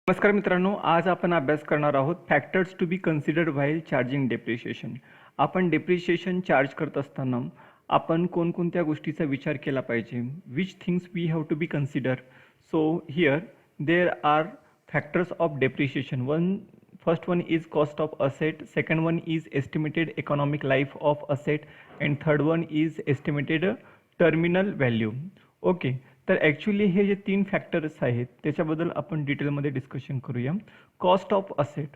नमस्कार मित्रांनो, आज आपण अभ्यास करणार आहोत factors to be considered while charging depreciation. आपण डेप्रिशिएशन चार्ज करत असताना आपण कोणकोणत्या गोष्टीचा विचार केला पाहिजे, which things we have to be consider. So here there are factors of depreciation. First one is cost of asset, second one is estimated economic life of asset and third one is estimated terminal value. Okay, तर actually हे जे तीन factors आहेत त्याच्याबद्दल आपण डिटेलमध्ये discussion करूया. Cost of asset.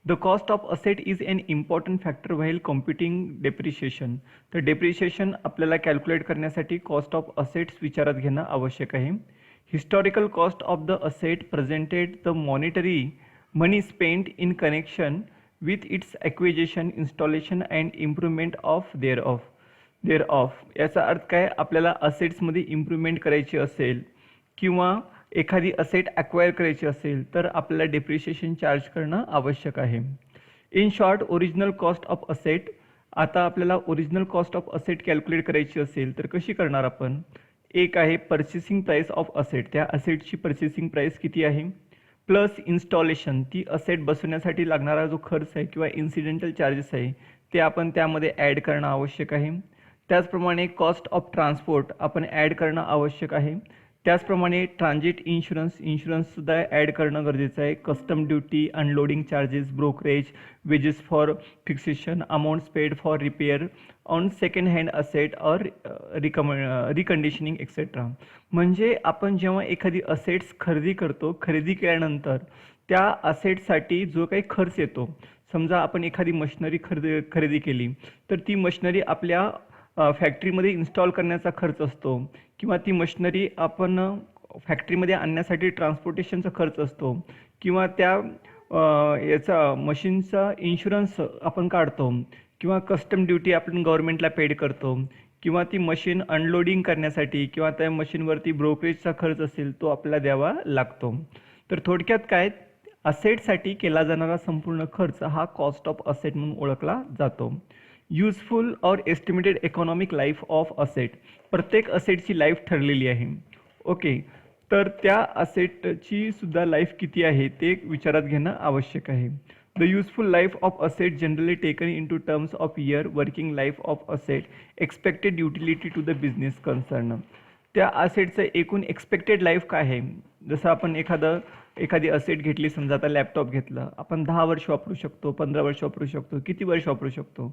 The cost of asset is an important factor while computing depreciation. तर डेप्रिशिएशन आपल्याला कॅल्क्युलेट करण्यासाठी कॉस्ट ऑफ असेट्स विचारात घेणं आवश्यक आहे. Historical cost of the asset presented the monetary money spent in connection with its acquisition, installation and improvement of their of. याचा अर्थ काय, आपल्याला असेट्समध्ये इम्प्रूव्हमेंट करायची असेल किंवा एखादी असेट ॲक्वायर करायची असेल तर आपल्याला डेप्रिशिएशन चार्ज करणं आवश्यक आहे. In short, original cost of asset. आता आपल्याला original cost of asset calculate करायची असेल तर कशी करणार आपण. एक आहे पर्चेसिंग प्राईस ऑफ असेट, त्या असेटची पर्चेसिंग प्राईस किती आहे, प्लस इन्स्टॉलेशन, ती असेट बसवण्यासाठी लागणारा जो खर्च आहे किंवा इन्सिडेंटल चार्जेस आहे ते आपण त्यामध्ये ॲड करणं आवश्यक आहे. त्याचप्रमाणे कॉस्ट ऑफ ट्रान्सपोर्ट आपण ॲड करणं आवश्यक आहे. त्याचप्रमाणे ट्रान्झिट इन्शुरन्ससुद्धा ॲड करणं गरजेचं आहे. Custom duty, unloading charges, brokerage, wages for fixation, amounts paid for repair on second hand asset or reconditioning etcetera. म्हणजे आपण जेव्हा एखादी असेट्स खरेदी करतो, खरेदी केल्यानंतर त्या असेटसाठी जो काही खर्च येतो, समजा आपण एखादी मशिनरी खरेदी केली तर ती मशिनरी आपल्या फॅक्टरीमध्ये इन्स्टॉल करण्याचा खर्च असतो किंवा ती मशिनरी आपण फॅक्टरीमध्ये आणण्यासाठी ट्रान्सपोर्टेशनचा खर्च असतो किंवा त्या याचा मशीनचा इन्शुरन्स आपण काढतो किंवा कस्टम ड्युटी आपण गव्हर्नमेंटला पेड करतो किंवा ती मशीन अनलोडिंग करण्यासाठी किंवा त्या मशीनवरती ब्रोकरेजचा खर्च असेल तो आपल्याला द्यावा लागतो. तर थोडक्यात काय, असेटसाठी केला जाणारा संपूर्ण खर्च हा कॉस्ट ऑफ असेट म्हणून ओळखला जातो. युजफुल और estimated economic life of asset. प्रत्येक असेटची लाईफ ठरलेली आहे. ओके, तर त्या असेटची सुद्धा लाईफ किती आहे ते विचारात घेणं आवश्यक आहे. The useful life of asset generally taken in to terms of year working life of asset, expected utility to the business concern. त्या असेटचं एकूण एक्सपेक्टेड लाईफ काय आहे. जसं आपण एखादी असेट घेतली, समजा आता लॅपटॉप घेतला, आपण 10 वर्ष वापरू शकतो, 15 वर्ष वापरू शकतो, किती वर्ष वापरू शकतो,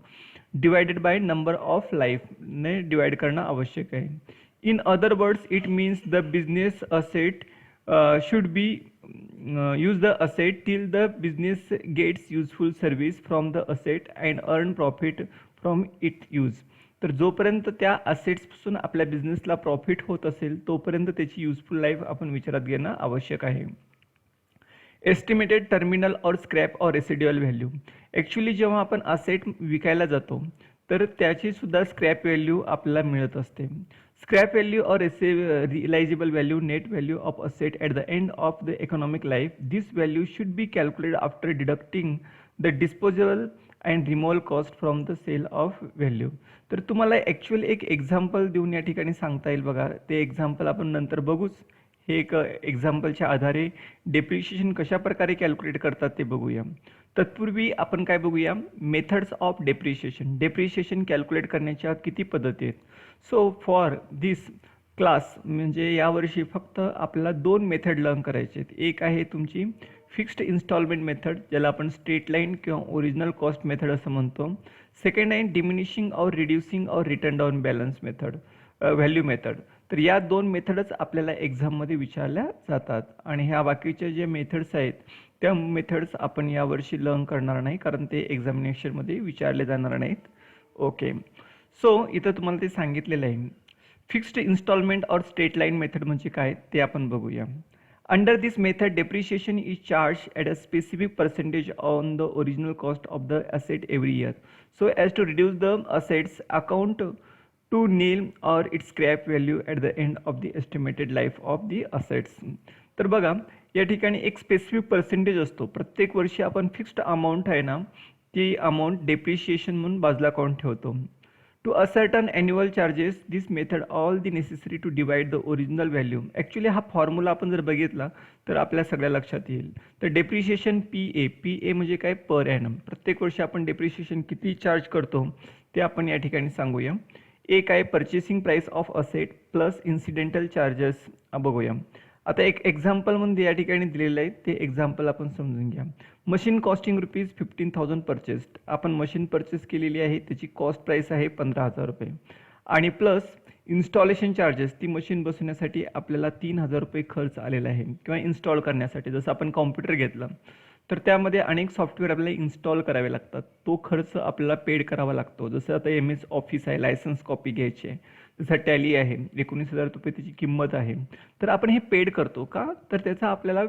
डिवायडेड बाय नंबर ऑफ लाईफने डिवाइड करणं आवश्यक आहे. In other words it means the business asset should be use the asset till the business gets useful service from the asset and earn profit from it use. तर जोपर्यंत त्या असेट्सपासून आपल्या बिझनेसला profit होत असेल तोपर्यंत त्याची युजफुल लाईफ आपण विचारात घेणं आवश्यक आहे. एस्टिमेटेड टर्मिनल और स्क्रॅप और रेसिड्युअल व्हॅल्यू. ॲक्च्युली जेव्हा आपण असेट विकायला जातो तर त्याचीसुद्धा स्क्रॅप व्हॅल्यू आपल्याला मिळत असते. Scrap value or realisable value, net value of asset at the end of the economic life. This value should be calculated after deducting the disposable and removal cost from the sale of value. तर तुम्हाला actual एक example देऊन या ठिकाणी सांगता येईल बघा. ते एक्झाम्पल आपण नंतर बघूच. हे एक एक्झाम्पलच्या आधारे डेप्रिशिएशन कशा प्रकारे कॅल्क्युलेट करतात ते बघूया. तत्पूर्वी आपण काय बघूया, methods of depreciation. Depreciation calculate करण्याच्या किती पद्धती आहेत. सो फॉर दिस क्लास म्हणजे यावर्षी फक्त आपल्याला 2 मेथड लर्न करायचे आहेत. एक आहे तुमची फिक्स्ड इन्स्टॉलमेंट मेथड, ज्याला आपण स्ट्रेट लाईन किंवा ओरिजिनल कॉस्ट मेथड असं म्हणतो. सेकंड आहे डिमिनिशिंग और रिड्युसिंग और return down balance method, value method. तर या 2 मेथडच आपल्याला एक्झाममध्ये विचारल्या जातात आणि ह्या बाकीच्या जे मेथड्स आहेत त्या मेथड्स आपण यावर्षी लर्न करणार नाही कारण ते एक्झामिनेशनमध्ये विचारले जाणार नाहीत. ओके, सो इथं तुम्हाला ते सांगितलेलं आहे. फिक्स्ड इन्स्टॉलमेंट और स्ट्रेट लाईन मेथड म्हणजे काय ते आपण बघूया. Under this method, depreciation is charged at a specific percentage on the original cost of the asset every year, so as to reduce the assets account to nil or its scrap value at the end of the estimated life of the assets. तर बघा, या ठिकाणी एक specific percentage असतो. प्रत्येक वर्षी आपण fixed amount आहे ना, ती अमाऊंट डेप्रिशिएशन म्हणून बाजूला काढून ठेवतो. To ascertain annual charges, this method all the necessary to divide the original value. Actually हा फॉर्म्युला आपण जर बघितला तर आपल्या सगळ्या लक्षात येईल. तर डेप्रिशिएशन पी ए म्हणजे काय, पर ॲनम. प्रत्येक वर्षी आपण डेप्रिशिएशन किती चार्ज करतो ते आपण या ठिकाणी सांगूया. ए काय, purchasing price of asset plus incidental charges बघूया. आता एक एक्झाम्पल म्हणजे या ठिकाणी दिलेलं आहे, ते एक्झाम्पल आपण समजून घ्या. Machine costing ₹15,000 purchased. आपण मशीन परचेस केलेली आहे, त्याची कॉस्ट प्राइस आहे ₹15,000 आणि प्लस इन्स्टॉलेशन चार्जेस, ती मशीन बसवण्यासाठी आपल्याला ₹3,000 खर्च आलेला आहे किंवा इन्स्टॉल करण्यासाठी. जसं आपण कॉम्प्युटर घेतला तर त्यामध्ये अनेक सॉफ्टवेअर आपल्याला इन्स्टॉल करावे लागतात, तो खर्च आपल्याला पेड करावा लागतो. जसं आता MS ऑफिस आहे, लायसन्स कॉपी घ्यायची आहे, जसं टॅली आहे, ₹19,000 त्याची किंमत आहे. तर आपण हे पेड करतो का, तर त्याचा आपल्याला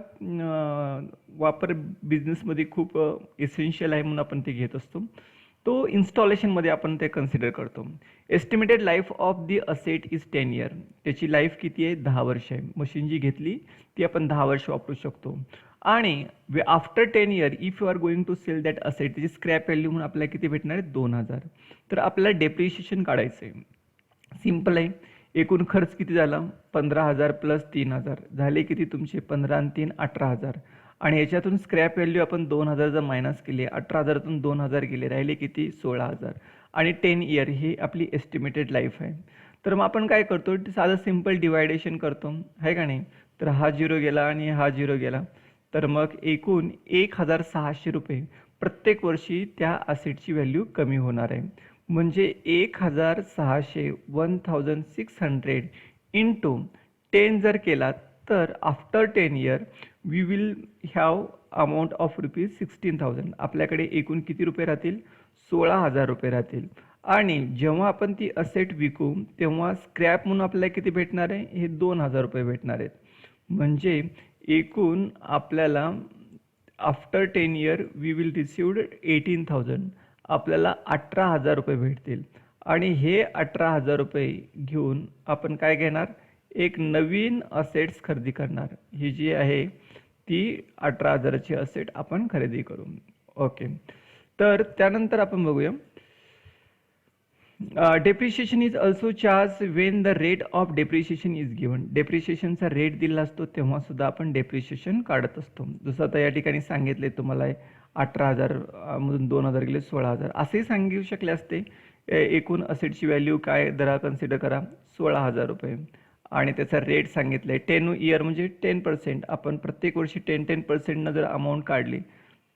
वापर बिझनेसमध्ये खूप एसेन्शियल आहे म्हणून आपण ते घेत असतो. तो इन्स्टॉलेशनमध्ये आपण ते कन्सिडर करतो. Estimated life of the asset is 10 year. त्याची लाईफ किती आहे, 10 वर्ष आहे. मशीन जी घेतली ती आपण 10 वर्ष वापरू शकतो. आणि after 10 year if you are going to sell that asset, त्याची स्क्रॅप व्हॅल्यू म्हणून आपल्याला किती भेटणार आहे, 2,000. तर आपल्याला डेप्रिशिएशन काढायचं आहे. सिम्पल आहे. एकूण खर्च किती झाला, 15,000 प्लस 3,000 झाले किती तुमचे, 15 आणि 3 18,000. आणि याच्यातून स्क्रॅप व्हॅल्यू आपण 2,000 जर मायनस केली, 18,000तून 2,000 गेले, राहिले किती, 16,000. आणि 10 इयर ही आपली एस्टिमेटेड लाईफ आहे. तर मग आपण काय करतो, साधं सिम्पल डिवायडेशन करतो, आहे का नाही. तर हा 0 गेला आणि हा 0 गेला, तर मग एकूण ₹1,600 प्रत्येक वर्षी त्या असेटची व्हॅल्यू कमी होणार आहे. म्हणजे 1,600 1,600 इंटू 10 जर केला तर after 10 year we will have amount of ₹16,000. आपल्याकडे एकूण किती रुपये राहतील, ₹16,000 राहतील. आणि जेव्हा आपण ती असेट विकू तेव्हा स्क्रॅप म्हणून आपल्याला किती भेटणार आहे, हे ₹2,000 भेटणार आहेत. म्हणजे एकूण आपल्याला after 10 year we will received 18,000. आपल्याला ₹18,000 भेटतील. आणि हे ₹18,000 घेऊन आपण काय घेणार, एक नवीन असेट्स खरेदी करणार. ही जी आहे ती 18,000ची असेट आपण खरेदी करू. ओके. तर त्यानंतर आपण बघूया, depreciation is also charge when the rate of depreciation is given. डेप्रिशिएशनचा रेट दिला असतो तेव्हा सुद्धा आपण डेप्रिशिएशन काढत असतो. जसं आता या ठिकाणी सांगितले तुम्हाला, 18,000 मधून 2,000 गेले, 16,000 असेही सांगू शकले असते. एकूण असेटची व्हॅल्यू काय धरा, कन्सिडर करा, ₹16,000 आणि त्याचा रेट सांगितलं आहे 10 इयर म्हणजे 10%. आपण प्रत्येक वर्षी 10% जर अमाऊंट काढली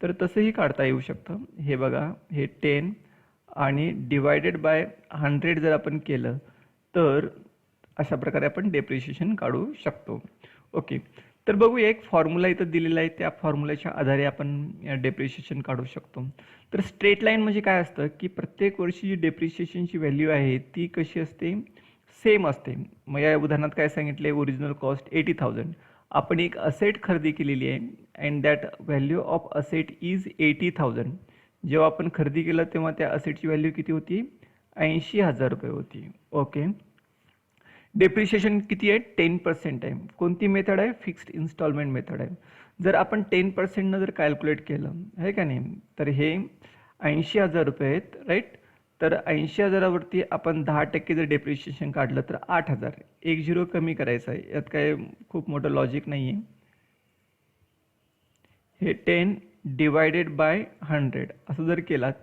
तर तसंही काढता येऊ शकतं. हे बघा, हे 10 आणि डिवायडेड बाय 100 जर आपण केलं तर अशा प्रकारे आपण डेप्रिशिएशन काढू शकतो. ओके. तर बघूया, एक फॉर्म्युला इथं दिलेला आहे, त्या फॉर्म्युल्याच्या आधारे आपण डेप्रिशिएशन काढू शकतो. तर स्ट्रेट लाईन म्हणजे काय असतं की प्रत्येक वर्षी जी डेप्रिशिएशनची व्हॅल्यू आहे ती कशी असते, सेम असते. मग या उदाहरणात काय सांगितले, ओरिजिनल कॉस्ट 80,000. आपण एक असेट खरेदी केलेली आहे and that value of asset is 80,000. जेव्हा आपण खरेदी केलं तेव्हा त्या असेटची व्हॅल्यू किती होती, 80,000 होती. ओके. डेप्रिशिएशन किती आहे, 10% आहे. कोणती मेथड आहे, फिक्स्ड इन्स्टॉलमेंट मेथड आहे. जर आपण 10% जर कॅल्क्युलेट केलं आहे का नाही, तर हे 80,000 आहेत, राईट. तर 80,000वरती आपण 10% जर डेप्रिशिएशन काढलं तर 8,000. एक 0 कमी करायचं आहे, यात काय खूप मोठं लॉजिक नाही आहे. हे 10 डिवायडेड बाय 100 असं जर केलात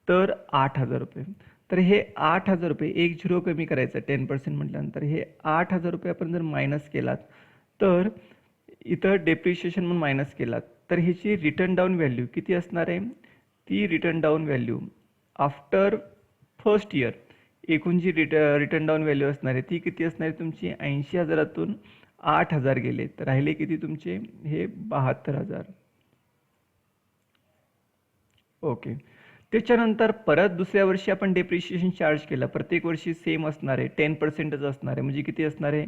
तर 8,000. तर हे 8,000, एक 0 कमी करायचं 10% म्हटल्यानंतर हे 8,000 आपण जर मायनस केलात तर इथं डेप्रिशिएशन म्हणून मायनस केलात तर ह्याची रिटर्न डाऊन व्हॅल्यू किती असणार आहे, ती return down value after first year एकूण जी रिटर्न डाऊन व्हॅल्यू असणार आहे ती किती असणार आहे तुमची, 80,000तून 8,000 गेले तर राहिले किती तुमचे, हे 72,000. ओके. त्याच्यानंतर परत दुसऱ्या वर्षी आपण डेप्रिशिएशन चार्ज केलं, प्रत्येक वर्षी सेम असणार आहे, 10%च असणार आहे, म्हणजे किती असणार आहे,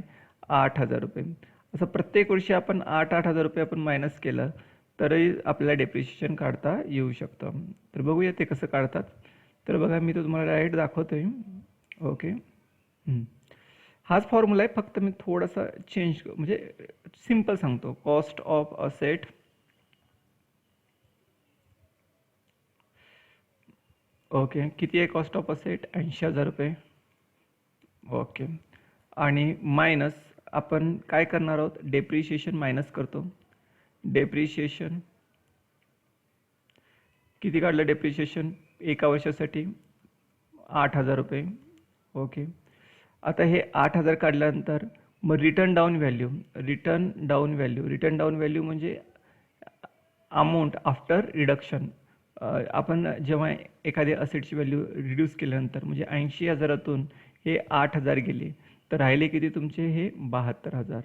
8,000. असं प्रत्येक वर्षी आपण 8,000 आपण मायनस केलं तरी आपल्याला डेप्रिशिएशन काढता येऊ शकतं. तर बघूया ते कसं काढतात. तर बघा, मी तो तुम्हाला डायरेक्ट दाखवतोय. ओके. हाच फॉर्म्युला आहे, फक्त मी थोडासा चेंज म्हणजे सिम्पल सांगतो. कॉस्ट ऑफ असेट ओके, किती आहे कॉस्ट ऑफ असेट? 80,000 रुपये. ओके. आणि मायनस आपण काय करणार आहोत? डेप्रिशिएशन मायनस करतो. डेप्रिशिएशन किती काढलं डेप्रिशिएशन एका वर्षासाठी? 8,000 रुपये. ओके. आता हे 8,000 काढल्यानंतर मग return down value. Return down value म्हणजे अमाऊंट आफ्टर रिडक्शन. आपण जेव्हा एखाद्या असेटची व्हॅल्यू रिड्यूस केल्यानंतर म्हणजे 80,000तून हे 8,000 गेले तर राहिले किती तुमचे? हे 72,000.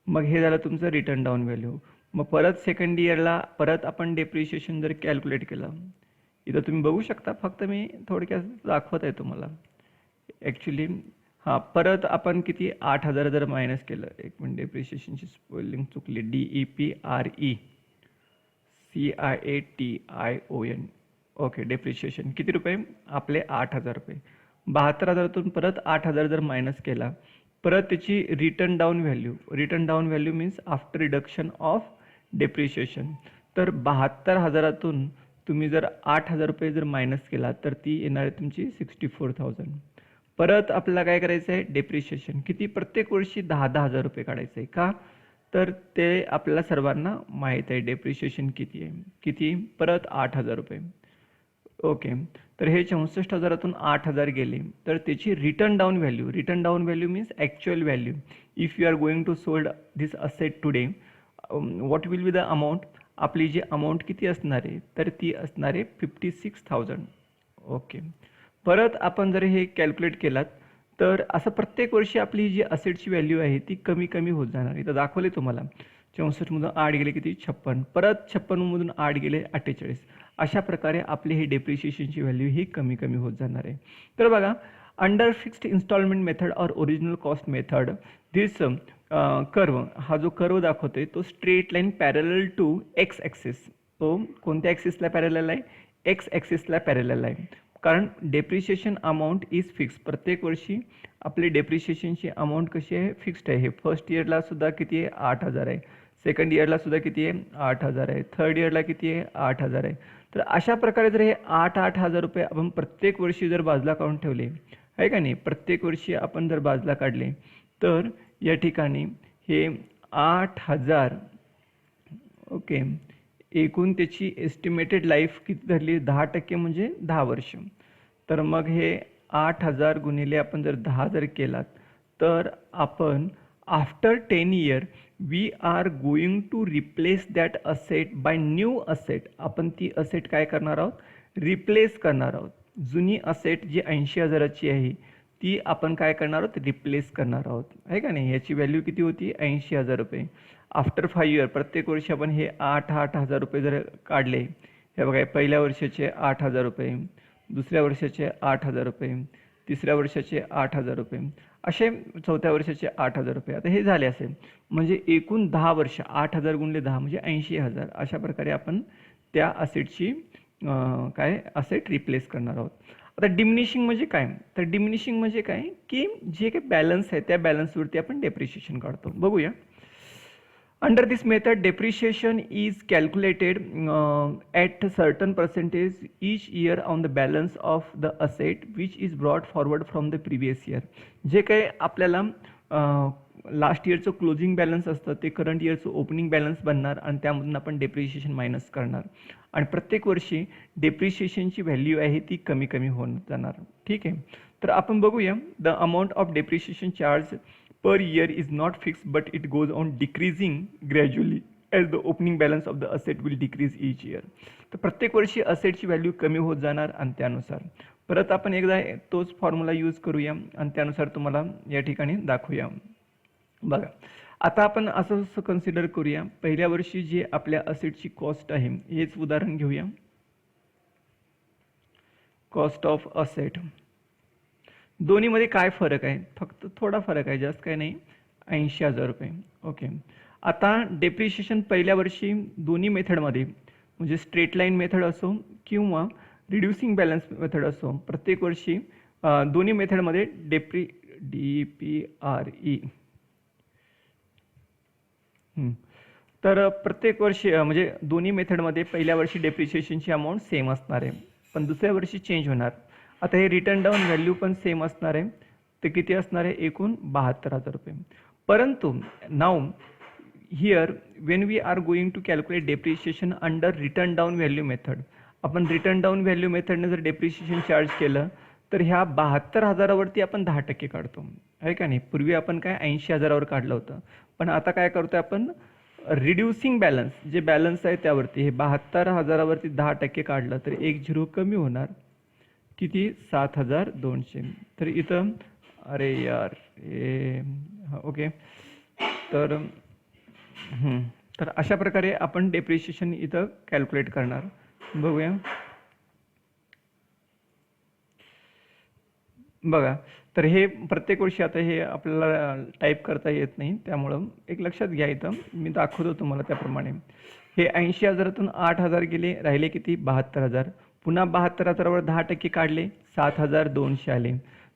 मग हे झालं तुमचं रिटर्न डाऊन व्हॅल्यू. मग परत सेकंड इयरला परत आपण डेप्रिशिएशन जर कॅल्क्युलेट केलं, इथं तुम्ही बघू शकता, फक्त मी थोडक्यात दाखवत आहे तुम्हाला. ॲक्च्युली हां, परत आपण किती 8,000 जर मायनस केलं, एक मिनिट, डेप्रिशिएशनची स्पेलिंग चुकली, DEPRECIATION. ओके. डेप्रिशिएशन किती रुपये? आपले 8,000 रुपये. 72,000तून परत 8,000 जर मायनस केला, परत त्याची written down value means after reduction of depreciation. तर 72,000तून तुम्ही जर 8,000 रुपये जर मायनस केला तर ती येणार आहे तुमची 64,000. परत आपल्याला काय करायचं आहे? डेप्रिशिएशन किती? प्रत्येक वर्षी 10,000 रुपये काढायचं आहे. का? तर ते आपल्याला सर्वांना माहीत आहे डेप्रिशिएशन किती आहे. किती? परत 8,000 रुपये. ओके. तर हे 64,000तून 8,000 गेले तर त्याची written down value means actual value. If you are going to sold this asset today, what will be the amount? आपली जी अमाऊंट किती असणार आहे? तर ती असणार आहे 56,000. ओके. परत आपण जर हे कॅल्क्युलेट केलात तर असं प्रत्येक वर्षी आपली जी असेटची व्हॅल्यू आहे ती कमी कमी होत जाणार. इथं दाखवले तुम्हाला 64मधून 8 गेले किती? 56. परत 56मधून 8 गेले 48. अशा प्रकारे आपली ही डेप्रिशिएशनची व्हॅल्यू ही कमी कमी होत जाणार आहे. तर बघा, under fixed instalment method or original cost method, this curve, हा जो कर्व दाखवतोय तो straight line parallel to X axis. तो कोणत्या ॲक्सिसला पॅरलल आहे? एक्स ॲक्सिसला पॅरलल आहे. कारण डेप्रिशिएशन अमाऊंट इज फिक्स. प्रत्येक वर्षी आपली डेप्रिशिएशनची अमाऊंट कशी आहे? फिक्स्ड आहे. हे फर्स्ट इयरला सुद्धा किती आहे? 8,000 आहे. सेकंड इयरला सुद्धा किती आहे? 8,000 आहे. थर्ड इयरला किती आहे? 8,000 आहे. तर अशा प्रकारे जर हे 8,000 रुपये आपण प्रत्येक वर्षी जर बाजूला काढून ठेवले, आहे का नाही, प्रत्येक वर्षी आपण जर बाजूला काढले तर या ठिकाणी हे 8,000, ओके, एकूण त्याची एस्टिमेटेड लाईफ किती धरली? 10% म्हणजे 10 वर्ष. तर मग हे 8,000 गुणिले आपण जर 10 जर केलात तर आपण after 10 year we are going to replace that asset by new asset. आपण ती असेट काय करणार आहोत? रिप्लेस करणार आहोत. जुनी असेट जी 80,000ची आहे ती आपण काय करणार आहोत? रिप्लेस करणार आहोत, आहे का नाही. याची व्हॅल्यू किती होती? 80,000 रुपये. आफ्टर 5 इयर प्रत्येक वर्षी आपण हे 8,000 रुपये जर काढले, हे बघा, पहिल्या वर्षाचे 8,000 रुपये, दुसऱ्या वर्षाचे 8,000 रुपये, तिसऱ्या वर्षाचे 8,000 रुपये, असे चौथ्या वर्षाचे 8,000 रुपये. आता हे झाले असेल म्हणजे एकूण 10 वर्ष, 8,000 गुणिले 10 म्हणजे 80,000. अशा प्रकारे आपण त्या असेटची काय असेट रिप्लेस करणार आहोत. आता डिमिनिशिंग म्हणजे काय? तर डिमिनिशिंग म्हणजे काय की जे काही बॅलन्स आहे त्या बॅलन्सवरती आपण डेप्रिशिएशन काढतो. बघूया. Under this method, depreciation is calculated at a certain percentage each year on the balance of the asset which is brought forward from the previous year. जे काही आपल्याला लास्ट इयरचं क्लोजिंग बॅलन्स असतं ते करंट इयरचं ओपनिंग बॅलन्स बनणार आणि त्यामधून आपण depreciation minus करणार आणि प्रत्येक वर्षी डेप्रिशिएशनची व्हॅल्यू आहे ती कमी कमी होत जाणार. ठीक आहे. तर आपण बघूया. The amount of depreciation charge per year is not fixed but it goes on decreasing gradually as the opening balance of the asset will decrease each year. तर प्रत्येक वर्षी असेटची व्हॅल्यू कमी होत जाणार आणि त्यानुसार परत आपण एकदा तोच फॉर्म्युला यूज करूया आणि त्यानुसार तुम्हाला या ठिकाणी दाखवूया. बघा, आता आपण असं कन्सिडर करूया, पहिल्या वर्षी जी आपल्या असेटची कॉस्ट आहे हेच उदाहरण घेऊया. कॉस्ट ऑफ असेट, दोन्हीमध्ये काय फरक आहे? फक्त थोडा फरक आहे, जास्त काय नाही. 80,000 रुपये. ओके. आता डेप्रिशिएशन पहिल्या वर्षी दोन्ही मेथडमध्ये म्हणजे स्ट्रेट लाईन मेथड असो किंवा रिड्युसिंग बॅलन्स मेथड असो, प्रत्येक वर्षी दोन्ही मेथडमध्ये DPRE, तर प्रत्येक वर्षी म्हणजे दोन्ही मेथडमध्ये पहिल्या वर्षी डेप्रिशिएशनची अमाऊंट सेम असणार आहे. पण दुसऱ्या वर्षी चेंज होणार. आता हे रिटर्न डाऊन व्हॅल्यू पण सेम असणार आहे. ते किती असणार आहे? एकूण 72,000 रुपये. परंतु now here when we are going to calculate depreciation under written down value method, आपण रिटर्न डाऊन व्हॅल्यू मेथडने जर डेप्रिशिएशन चार्ज केलं तर ह्या 72,000वरती आपण 10% काढतो, आहे का नाही? पूर्वी आपण काय 80,000वर काढलं होतं, पण आता काय करतोय आपण? रिड्युसिंग बॅलन्स, जे बॅलन्स आहे त्यावरती हे 72,000वरती 10% काढलं तर एक झिरो कमी होणार. किती? 7,200. तर इथं अरे यार हे ओके. तर तर अशा प्रकारे आपण डेप्रिशिएशन इथं कॅल्क्युलेट करणार. बघूया. बघा, तर हे प्रत्येक वर्षी आता हे आपल्याला टाईप करता येत नाही, त्यामुळं एक लक्षात घ्या. इथं मी दाखवतो तुम्हाला त्याप्रमाणे. हे 80,000तून 8,000 गेले, राहिले किती? 72,000. पुन्हा 72,000वर 10% काढले, 7,200 आले.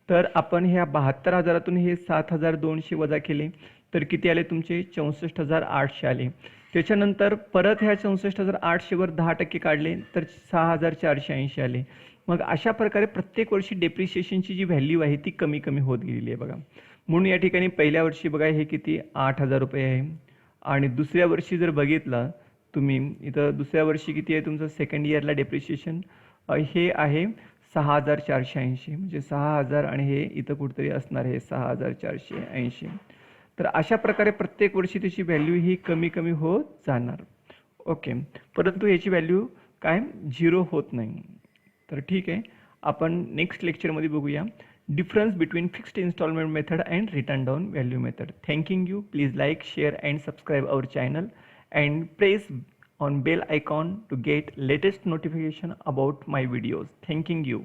तर आपण ह्या 72,000तून हे 7,200 वजा केले तर किती आले तुमचे? 64,800 आले. त्याच्यानंतर परत ह्या 64,800वर 10% काढले तर 6,480 आले. मग अशा प्रकारे प्रत्येक वर्षी डेप्रिशिएशनची जी व्हॅल्यू आहे ती कमी कमी होत गेलेली आहे बघा. म्हणून या ठिकाणी पहिल्या वर्षी बघा हे किती? 8,000 रुपये आहे. आणि दुसऱ्या वर्षी जर बघितलं तुम्ही, इथं दुसऱ्या वर्षी किती आहे तुमचं? सेकंड इयरला डेप्रिशिएशन हे आहे 6,480, म्हणजे 6,000 आणि हे इथं कुठेतरी असणार आहे 6,480. तर अशा प्रकारे प्रत्येक वर्षी त्याची व्हॅल्यू ही कमी कमी होत जाणार. ओके. परंतु याची व्हॅल्यू काय? 0 होत नाही. तर ठीक आहे, आपण नेक्स्ट लेक्चरमध्ये बघूया difference between fixed instalment method and written down value method. Thanking you. Please like, share and subscribe our channel and press on bell icon to get latest notification about my videos. Thanking you.